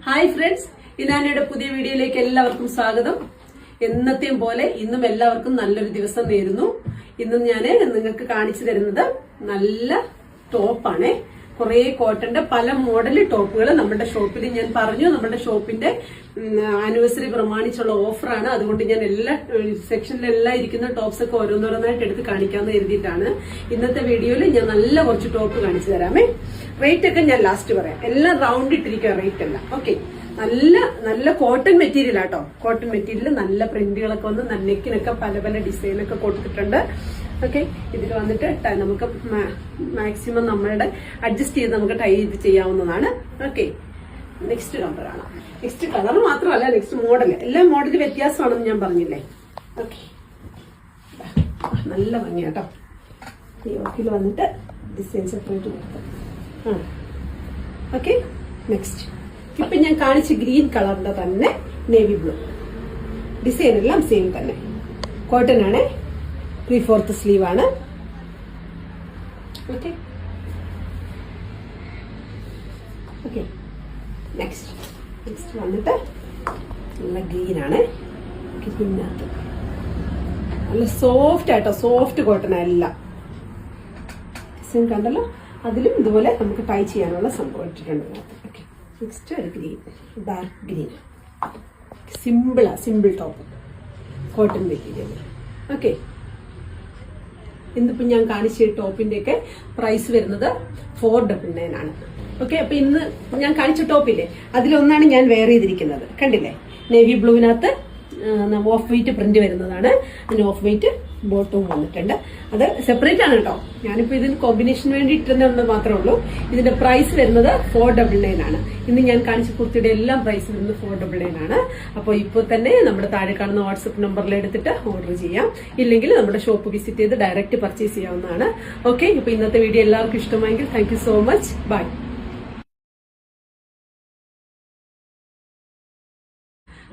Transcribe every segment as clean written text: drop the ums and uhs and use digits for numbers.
Hi friends, ഇനാനയുടെ പുതിയ വീഡിയോയിലേക്ക് എല്ലാവർക്കും സ്വാഗതം. എന്നത്തെയും പോലെ ഇന്നും എല്ലാവർക്കും നല്ലൊരു ദിവസം നേരുന്നു. ഇന്നും ഞാൻ നിങ്ങൾക്ക് കാണിച്ചു തരുന്നത് നല്ല ടോപ്പാണ്. കുറെ കോട്ടന്റെ പല മോഡൽ ടോപ്പുകൾ നമ്മുടെ ഷോപ്പിൽ ഞാൻ പറഞ്ഞു. നമ്മുടെ ഷോപ്പിന്റെ ആനിവേഴ്സറി പ്രമാണിച്ചുള്ള ഓഫറാണ്. അതുകൊണ്ട് ഞാൻ എല്ലാ സെക്ഷനിലെല്ലാം ഇരിക്കുന്ന ടോപ്സ് ഒക്കെ ഓരോന്നോരോന്നായിട്ട് എടുത്ത് കാണിക്കാമെന്ന് കരുതിയിട്ടാണ്. ഇന്നത്തെ വീഡിയോയിൽ ഞാൻ നല്ല കുറച്ച് ടോപ്പ് കാണിച്ചു തരാമേ. റേറ്റ് ഒക്കെ ഞാൻ ലാസ്റ്റ് പറയാം. എല്ലാം റൗണ്ട് ഇട്ടിരിക്കുക റേറ്റ് എല്ലാം. ഓക്കെ, നല്ല നല്ല കോട്ടൺ മെറ്റീരിയൽ ആട്ടോ. കോട്ടൺ മെറ്റീരിയൽ നല്ല പ്രിന്റുകളൊക്കെ വന്ന് നെക്കിനൊക്കെ പല പല ഡിസൈനൊക്കെ കൊടുത്തിട്ടുണ്ട്. ഓക്കെ, ഇതിൽ വന്നിട്ട് നമുക്ക് മാക്സിമം നമ്മളുടെ അഡ്ജസ്റ്റ് ചെയ്ത് നമുക്ക് ടൈ ചെയ്ത് ചെയ്യാവുന്നതാണ്. ഓക്കെ, നെക്സ്റ്റ് കളർ കാണാം. നെക്സ്റ്റ് കളർ മാത്രമല്ല, നെക്സ്റ്റ് മോഡൽ. എല്ലാ മോഡലും വ്യത്യാസമാണെന്ന് ഞാൻ പറഞ്ഞില്ലേ. ഓക്കെ, നല്ല ഭംഗിയാട്ടോ. യോക്കിൽ വന്നിട്ട് ഡിസൈൻ സെപ്പറേറ്റ് കൊടുത്തു. ഓക്കെ, നെക്സ്റ്റ് ഇപ്പൊ ഞാൻ കാണിച്ച ഗ്രീൻ കളറിന്റെ തന്നെ നേവി ബ്ലൂ. ഡിസൈൻ എല്ലാം സെയിം തന്നെ. കോട്ടൺ ആണ്. 3/4 സ്ലീവ് ആണ്. ഓക്കെ ഓക്കെ നെക്സ്റ്റ് വന്നിട്ട് നല്ല ഗ്രീൻ ആണ്. ഗ്രീനകത്ത് നല്ല സോഫ്റ്റ് ആയിട്ടോ, സോഫ്റ്റ് കോട്ടൺ എല്ലാം. ഡിസൈൻ കണ്ടല്ലോ. അതിലും ഇതുപോലെ നമുക്ക് ടൈ ചെയ്യാനുള്ള സംഭവം ഇട്ടിട്ടുണ്ട്. ഓക്കെ, നെക്സ്റ്റ് ഒരു green, dark green. Simple top, cotton material. Okay, ഇന്നിപ്പോ ഞാൻ കാണിച്ച ടോപ്പിന്റെ ഒക്കെ പ്രൈസ് വരുന്നത് 499 ആണ്. ഓക്കെ, അപ്പൊ ഇന്ന് ഞാൻ കാണിച്ച ടോപ്പില്ലേ, അതിലൊന്നാണ് ഞാൻ വെയർ ചെയ്തിരിക്കുന്നത്. കണ്ടില്ലേ, നേവി ബ്ലൂവിനകത്ത് ഓഫ് വൈറ്റ് പ്രിന്റ് വരുന്നതാണ്. അതിന് ഓഫ് വൈറ്റ് ബോട്ടവും വന്നിട്ടുണ്ട്. അത് സെപ്പറേറ്റ് ആണ് കേട്ടോ. ഞാനിപ്പോ ഇതിന് കോമ്പിനേഷൻ വേണ്ടി ഇട്ടുന്നത് മാത്രമേ ഉള്ളൂ. ഇതിന്റെ പ്രൈസ് വരുന്നത് 499 ആണ്. ഇന്ന് ഞാൻ കാണിച്ച കുർത്തിയുടെ എല്ലാം പ്രൈസ് വരുന്നത് 499 ആണ്. അപ്പോൾ ഇപ്പോൾ തന്നെ നമ്മുടെ താഴെ കാണുന്ന വാട്സപ്പ് നമ്പറിൽ എടുത്തിട്ട് ഓർഡർ ചെയ്യാം. ഇല്ലെങ്കിൽ നമ്മുടെ ഷോപ്പ് വിസിറ്റ് ചെയ്ത് ഡയറക്റ്റ് പർച്ചേസ് ചെയ്യാവുന്നതാണ്. ഓക്കെ, ഇപ്പൊ ഇന്നത്തെ വീഡിയോ എല്ലാവർക്കും ഇഷ്ടമായെങ്കിൽ thank you so much. Bye.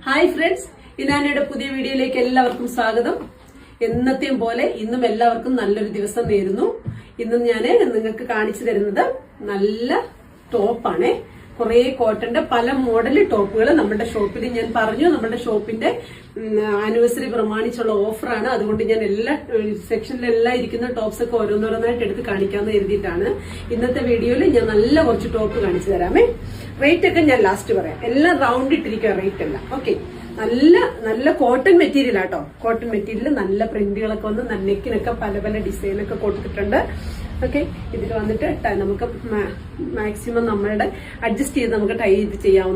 Hi friends, ഇനാനയുടെ പുതിയ വീഡിയോയിലേക്ക് എല്ലാവർക്കും സ്വാഗതം. എന്നത്തെയും പോലെ ഇന്നും എല്ലാവർക്കും നല്ലൊരു ദിവസം നേരുന്നു. ഇന്നും ഞാൻ നിങ്ങൾക്ക് കാണിച്ചു തരുന്നത് നല്ല ടോപ്പാണ്. കുറെ കോട്ടന്റെ പല മോഡൽ ടോപ്പുകൾ നമ്മുടെ ഷോപ്പിൽ ഞാൻ പറഞ്ഞു. നമ്മുടെ ഷോപ്പിന്റെ ആനിവേഴ്സറി പ്രമാണിച്ചുള്ള ഓഫറാണ്. അതുകൊണ്ട് ഞാൻ എല്ലാ സെക്ഷനിലെല്ലാം ഇരിക്കുന്ന ടോപ്സ് ഒക്കെ ഓരോന്നോരോന്നായിട്ട് എടുത്ത് കാണിക്കാമെന്ന് കരുതിയിട്ടാണ്. ഇന്നത്തെ വീഡിയോയിൽ ഞാൻ നല്ല കുറച്ച് ടോപ്പ് കാണിച്ചു തരാമേ. റേറ്റ് ഒക്കെ ഞാൻ ലാസ്റ്റ് പറയാം. എല്ലാം റൗണ്ട് ഇട്ടിരിക്കുക റേറ്റ് എല്ലാം. ഓക്കെ, നല്ല നല്ല കോട്ടൺ മെറ്റീരിയൽ ആട്ടോ. കോട്ടൺ മെറ്റീരിയൽ നല്ല പ്രിന്റുകളൊക്കെ വന്ന് നെക്കിനൊക്കെ പല പല ഡിസൈനൊക്കെ കൊടുത്തിട്ടുണ്ട്. ഓക്കെ, ഇതിൽ വന്നിട്ട് നമുക്ക് മാക്സിമം നമ്മളുടെ അഡ്ജസ്റ്റ് ചെയ്ത് നമുക്ക് ടൈ ചെയ്ത് ചെയ്യാവുന്ന